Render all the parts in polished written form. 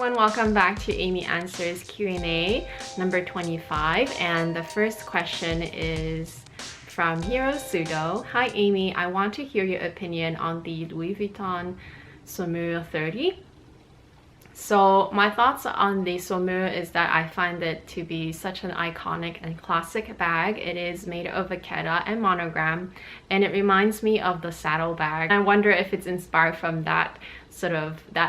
everyone, welcome back to Amy Answers Q&A number 25, and the first question is from Hiro Sudo. Hi Amy, I want to hear your opinion on the Louis Vuitton Saumur 30. So my thoughts on the Saumur is that I find it to be such an iconic and classic bag. It is made of vachetta and monogram, and it reminds me of the saddle bag. I wonder if it's inspired from that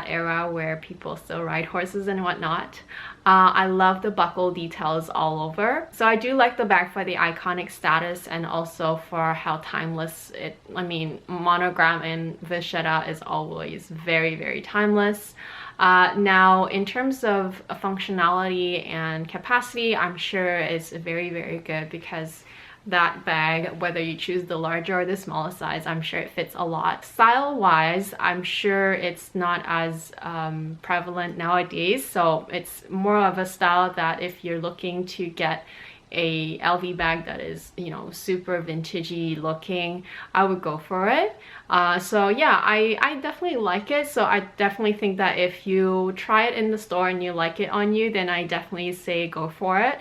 era where people still ride horses and whatnot. I love the buckle details all over. So I do like the bag for the iconic status and also for how timeless monogram and vachetta is always very, very timeless. Now, in terms of functionality and capacity, I'm sure it's very, very good because that bag, whether you choose the larger or the smaller size, I'm sure it fits a lot. Style-wise, I'm sure it's not as prevalent nowadays, so it's more of a style that if you're looking to get a LV bag that is, you know, super vintagey looking, I would go for it. So yeah, I definitely like it. So I definitely think that if you try it in the store and you like it on you, then I definitely say go for it.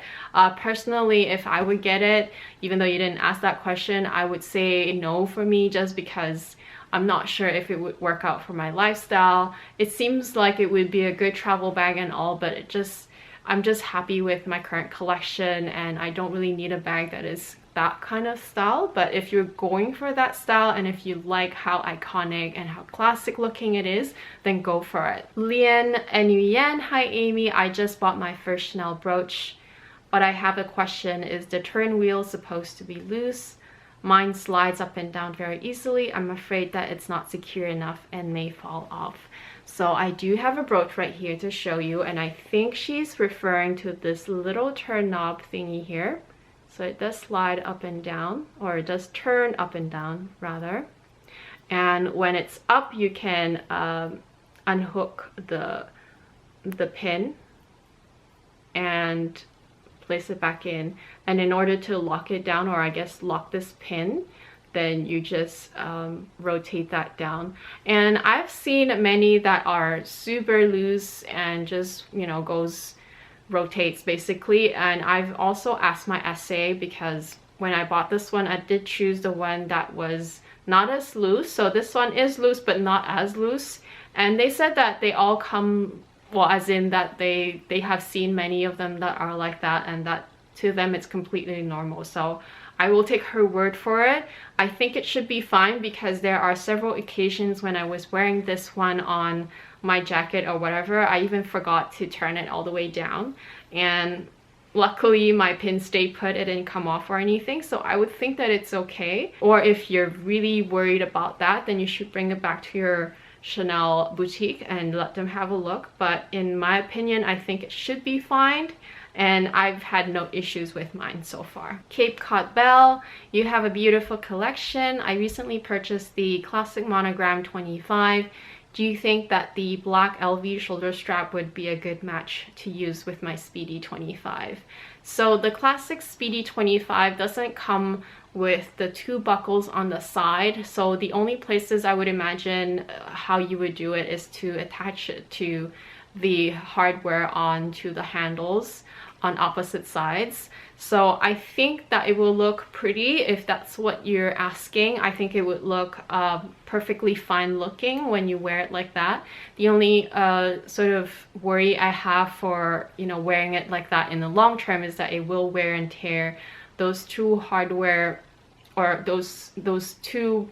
Personally, if I would get it, even though you didn't ask that question, I would say no for me, just because I'm not sure if it would work out for my lifestyle. It seems like it would be a good travel bag and all, but I'm just happy with my current collection, and I don't really need a bag that is that kind of style. But if you're going for that style and if you like how iconic and how classic looking it is, then go for it. Lian Nguyen, hi Amy, I just bought my first Chanel brooch, but I have a question. Is the turn wheel supposed to be loose? Mine slides up and down very easily. I'm afraid that it's not secure enough and may fall off. So I do have a brooch right here to show you, and I think she's referring to this little turn knob thingy here. So it does slide up and down, or it does turn up and down rather. And when it's up, you can unhook the pin and place it back in. And in order to lock it down, or I guess lock this pin, then you just rotate that down. And I've seen many that are super loose and just, you know, rotates basically. And I've also asked my SA, because when I bought this one, I did choose the one that was not as loose. So this one is loose but not as loose, and they said that they all come, well, as in that they have seen many of them that are like that, and that to them it's completely normal. So I will take her word for it. I think it should be fine, because there are several occasions when I was wearing this one on my jacket or whatever, I even forgot to turn it all the way down, and luckily my pin stayed put, it didn't come off or anything. So I would think that it's okay. Or if you're really worried about that, then you should bring it back to your Chanel boutique and let them have a look. But in my opinion, I think it should be fine, and I've had no issues with mine so far. Cape Cod Belle, you have a beautiful collection. I recently purchased the Classic Monogram 25. Do you think that the black LV shoulder strap would be a good match to use with my Speedy 25? So the classic Speedy 25 doesn't come with the two buckles on the side. So the only places I would imagine how you would do it is to attach it to the hardware onto the handles on opposite sides. So I think that it will look pretty if that's what you're asking. I think it would look perfectly fine looking when you wear it like that. The only sort of worry I have for, you know, wearing it like that in the long term is that it will wear and tear those two hardware, or those two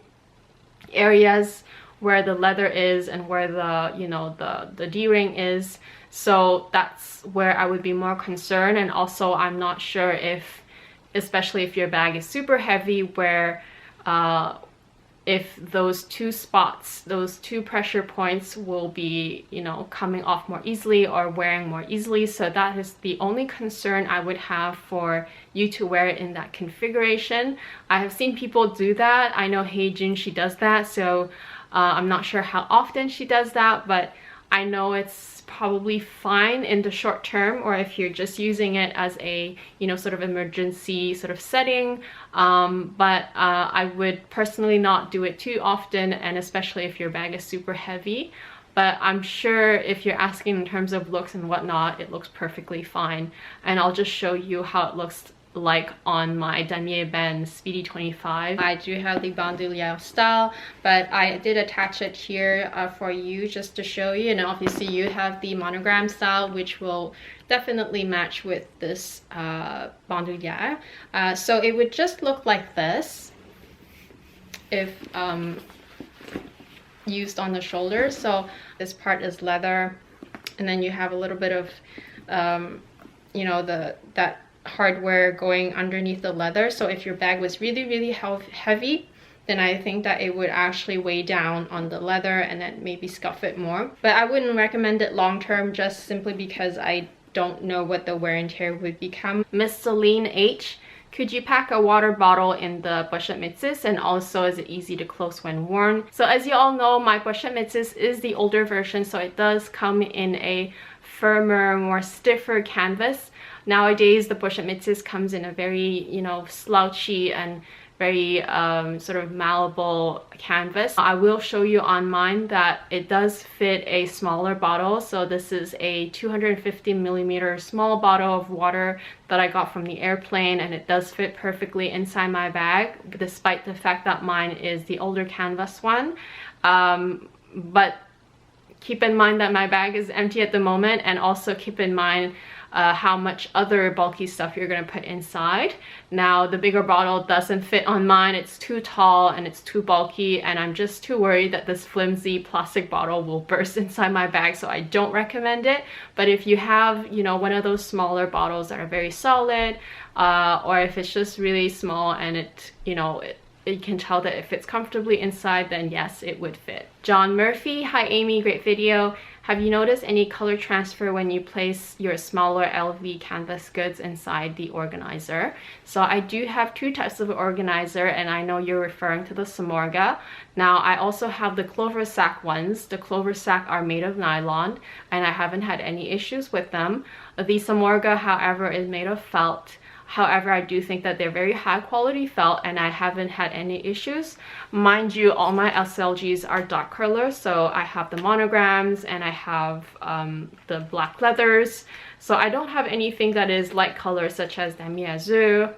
areas where the leather is and where the, you know, the D-ring is. So that's where I would be more concerned. And also I'm not sure if, especially if your bag is super heavy, where if those two spots, those two pressure points will be, you know, coming off more easily or wearing more easily. So that is the only concern I would have for you to wear it in that configuration. I have seen people do that. I know Heijun, she does that. So I'm not sure how often she does that, but I know it's probably fine in the short term, or if you're just using it as a, you know, sort of emergency sort of setting, but I would personally not do it too often, and especially if your bag is super heavy. But I'm sure if you're asking in terms of looks and whatnot, it looks perfectly fine. And I'll just show you how it looks like on my Damier Ben Speedy 25. I do have the bandoulière style, but I did attach it here for you just to show you. And obviously you have the monogram style, which will definitely match with this bandoulière. So it would just look like this if used on the shoulders. So this part is leather, and then you have a little bit of you know, that hardware going underneath the leather. So if your bag was really heavy, then I think that it would actually weigh down on the leather and then maybe scuff it more. But I wouldn't recommend it long term, just simply because I don't know what the wear and tear would become. Miss Celine H, could you pack a water bottle in the pochette métisse, and also is it easy to close when worn? So as you all know, my pochette métisse is the older version, so it does come in a firmer, more stiffer canvas. Nowadays, the pochette métisse comes in a very, you know, slouchy and very sort of malleable canvas. I will show you on mine that it does fit a smaller bottle. So this is a 250mm small bottle of water that I got from the airplane, and it does fit perfectly inside my bag, despite the fact that mine is the older canvas one. But keep in mind that my bag is empty at the moment, and also keep in mind how much other bulky stuff you're going to put inside. Now, the bigger bottle doesn't fit on mine. It's too tall and it's too bulky, and I'm just too worried that this flimsy plastic bottle will burst inside my bag, so I don't recommend it. But if you have, you know, one of those smaller bottles that are very solid, or if it's just really small and it, you know, you can tell that it fits comfortably inside, then yes, it would fit. John Murphy, hi Amy, great video. Have you noticed any color transfer when you place your smaller LV canvas goods inside the organizer? So I do have two types of organizer, and I know you're referring to the Saumur. Now I also have the clover sack ones. The clover sack are made of nylon, and I haven't had any issues with them. The Saumur, however, is made of felt. However, I do think that they're very high quality felt, and I haven't had any issues. Mind you, all my SLGs are dark color, so I have the monograms and I have the black leathers. So I don't have anything that is light color such as demi azur,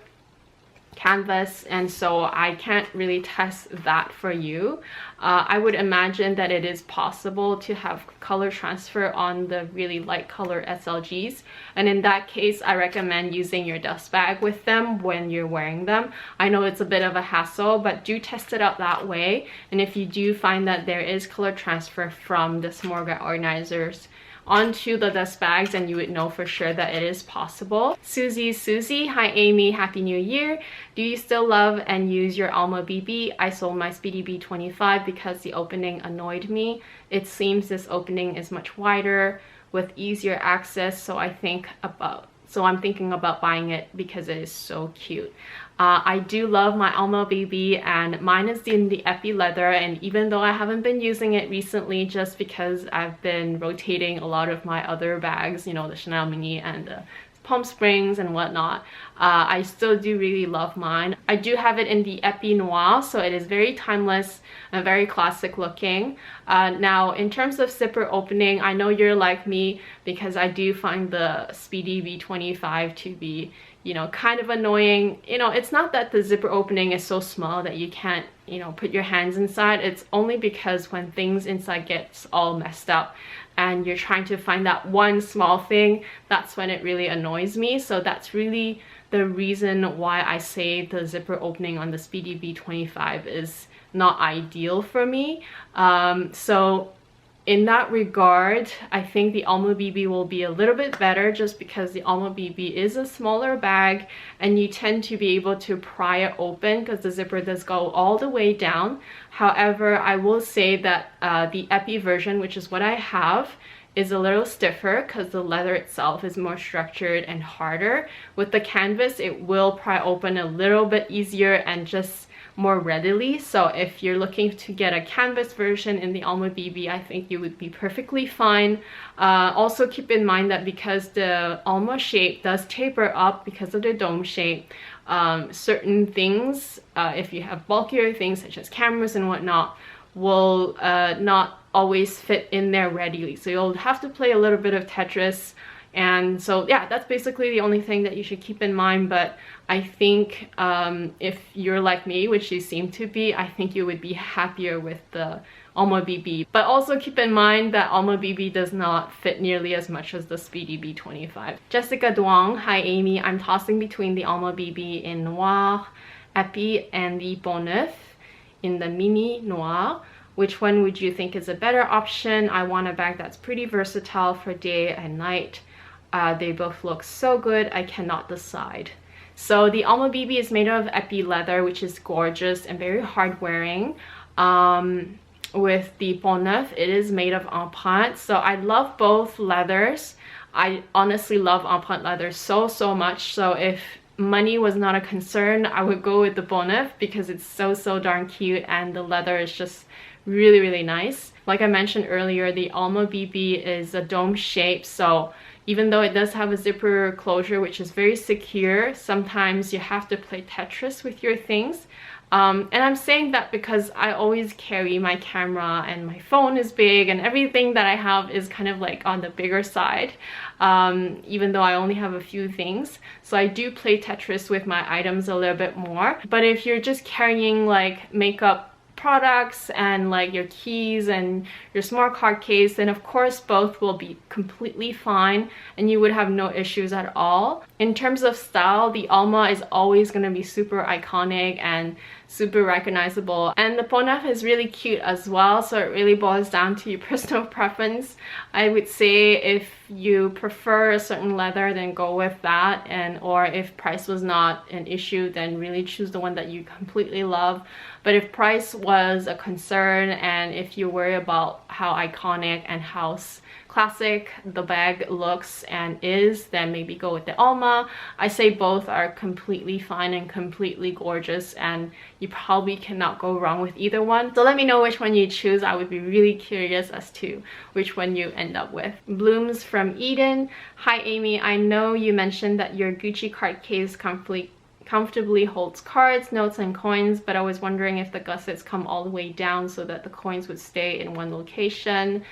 canvas, and so I can't really test that for you. I would imagine that it is possible to have color transfer on the really light color SLGs, and in that case I recommend using your dust bag with them when you're wearing them. I know it's a bit of a hassle, but do test it out that way, and if you do find that there is color transfer from the Saumur organizers onto the dust bags, and you would know for sure that it is possible. Susie, hi Amy, happy new year. Do you still love and use your Alma BB? I sold my Speedy B25 because the opening annoyed me. It seems this opening is much wider with easier access, so I'm thinking about buying it because it is so cute. I do love my Alma BB, and mine is in the epi leather, and even though I haven't been using it recently just because I've been rotating a lot of my other bags, you know, the Chanel Mini and the Palm Springs and whatnot, I still do really love mine. I do have it in the epi noir, so it is very timeless and very classic looking. Now in terms of zipper opening, I know you're like me because I do find the Speedy B25 to be, you know, kind of annoying. You know, it's not that the zipper opening is so small that you can't, you know, put your hands inside. It's only because when things inside gets all messed up and you're trying to find that one small thing, that's when it really annoys me. So that's really the reason why I say the zipper opening on the Speedy B25 is not ideal for me. So in that regard, I think the Alma BB will be a little bit better, just because the Alma BB is a smaller bag and you tend to be able to pry it open because the zipper does go all the way down. However, I will say that the epi version, which is what I have, is a little stiffer because the leather itself is more structured and harder. With the canvas, it will pry open a little bit easier and just more readily. So if you're looking to get a canvas version in the Alma BB, I think you would be perfectly fine. Also keep in mind that because the Alma shape does taper up because of the dome shape, certain things, if you have bulkier things such as cameras and whatnot, will not always fit in there readily. So you'll have to play a little bit of Tetris. And so yeah, that's basically the only thing that you should keep in mind. But I think if you're like me, which you seem to be, I think you would be happier with the Alma BB. But also keep in mind that Alma BB does not fit nearly as much as the Speedy B25. Jessica Duong, hi Amy, I'm tossing between the Alma BB in Noir, Epi, and the Pont-Neuf in the Mini Noir. Which one would you think is a better option? I want a bag that's pretty versatile for day and night. They both look so good, I cannot decide. So the Alma BB is made of Epi leather, which is gorgeous and very hard wearing. With the Pont-Neuf, it is made of empreinte. So I love both leathers. I honestly love empreinte leather so much. So if money was not a concern, I would go with the Pont-Neuf because it's so darn cute and the leather is just really nice. Like I mentioned earlier, the Alma BB is a dome shape, so even though it does have a zipper closure which is very secure, sometimes you have to play Tetris with your things. And I'm saying that because I always carry my camera and my phone is big and everything that I have is kind of like on the bigger side, even though I only have a few things. So I do play Tetris with my items a little bit more. But if you're just carrying like makeup products and like your keys and your smart card case, then of course both will be completely fine and you would have no issues at all. In terms of style, the Alma is always going to be super iconic and super recognizable, and the Pont-Neuf is really cute as well, so it really boils down to your personal preference. I would say if you prefer a certain leather, then go with that, and or if price was not an issue, then really choose the one that you completely love. But if price was a concern and if you worry about how iconic and how classic the bag looks and is, then maybe go with the Alma. I say both are completely fine and completely gorgeous, and you probably cannot go wrong with either one. So let me know which one you choose. I would be really curious as to which one you end up with. Blooms from Eden, hi Amy, I know you mentioned that your Gucci card case comfortably holds cards, notes, and coins, but I was wondering if the gussets come all the way down so that the coins would stay in one location.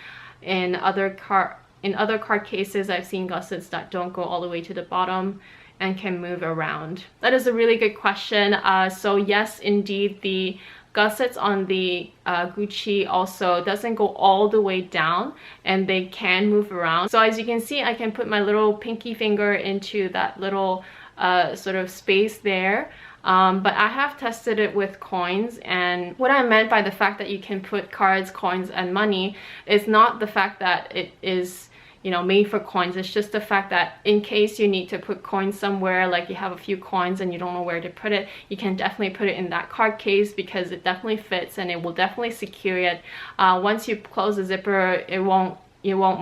In other card cases, I've seen gussets that don't go all the way to the bottom and can move around. That is a really good question. So yes, indeed, the gussets on the Gucci also doesn't go all the way down and they can move around. So as you can see, I can put my little pinky finger into that little sort of space there. But I have tested it with coins, and what I meant by the fact that you can put cards, coins, and money is not the fact that it is, you know, made for coins. It's just the fact that in case you need to put coins somewhere, like you have a few coins and you don't know where to put it, you can definitely put it in that card case because it definitely fits and it will definitely secure it. Once you close the zipper, it won't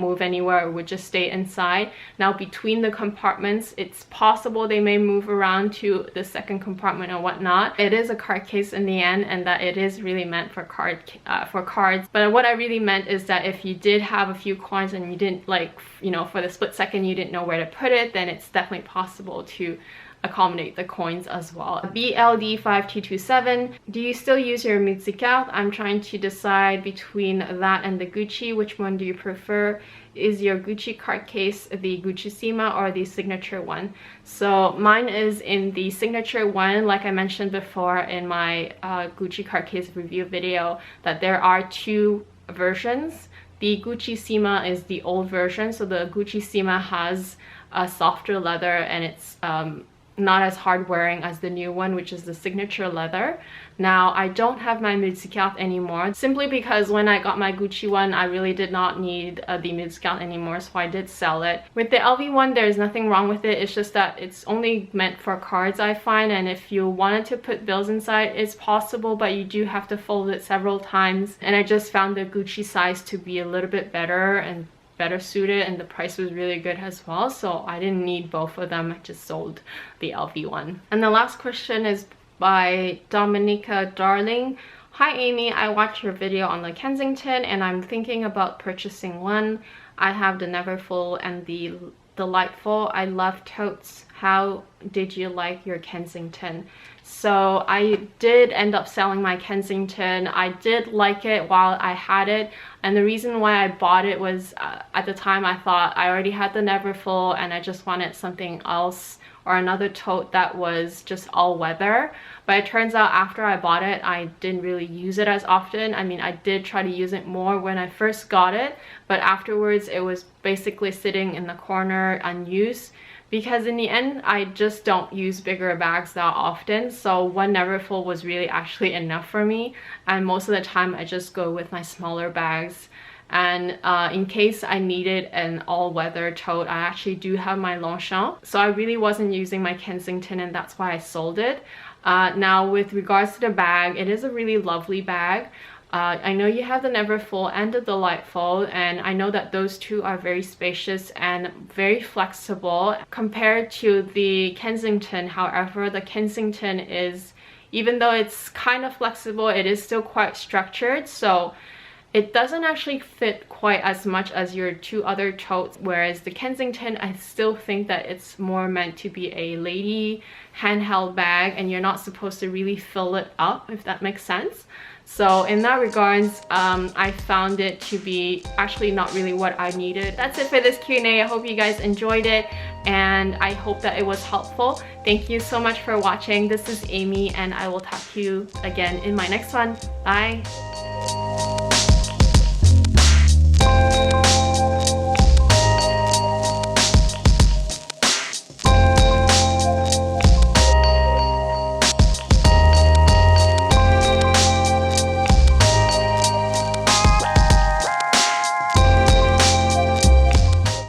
move anywhere. It would just stay inside. Now between the compartments, it's possible they may move around to the second compartment or whatnot. It is a card case in the end, and that it is really meant for cards. But what I really meant is that if you did have a few coins and you didn't, like, you know, for the split second you didn't know where to put it, then it's definitely possible to accommodate the coins as well. BLD5227, do you still use your MULTICARTES? I'm trying to decide between that and the Gucci. Which one do you prefer? Is your Gucci card case the Gucci or the signature one? So mine is in the signature one. Like I mentioned before in my Gucci card case review video, that there are two versions. The Gucci is the old version, so the Gucci has a softer leather and it's not as hard wearing as the new one, which is the signature leather. Now I don't have my MULTICARTES anymore simply because when I got my Gucci one, I really did not need the MULTICARTES anymore, so I did sell it. With the LV one, there's nothing wrong with it. It's just that it's only meant for cards, I find, and if you wanted to put bills inside, it's possible, but you do have to fold it several times, and I just found the Gucci size to be a little bit better and better suited, and the price was really good as well, so I didn't need both of them. I just sold the LV one. And the last question is by Dominica Darling. Hi Amy, I watched your video on the Kensington and I'm thinking about purchasing one. I have the Neverfull and the Delightful. I love totes. How did you like your Kensington? So I did end up selling my Kensington. I did like it while I had it, and the reason why I bought it was at the time I thought I already had the Neverfull and I just wanted something else or another tote that was just all weather. But it turns out after I bought it, I didn't really use it as often. I mean, I did try to use it more when I first got it, but afterwards it was basically sitting in the corner unused, because in the end I just don't use bigger bags that often. So one Neverfull was really actually enough for me, and most of the time I just go with my smaller bags. And in case I needed an all-weather tote, I actually do have my Longchamp. So I really wasn't using my Kensington, and that's why I sold it. Now with regards to the bag, it is a really lovely bag. I know you have the Neverfull and the Delightful, and I know that those two are very spacious and very flexible compared to the Kensington. However, the Kensington is, even though it's kind of flexible, it is still quite structured, so it doesn't actually fit quite as much as your two other totes, whereas the Kensington, I still think that it's more meant to be a lady handheld bag and you're not supposed to really fill it up, if that makes sense. So in that regards, I found it to be actually not really what I needed. That's it for this Q&A. I hope you guys enjoyed it and I hope that it was helpful. Thank you so much for watching. This is Amy and I will talk to you again in my next one. Bye!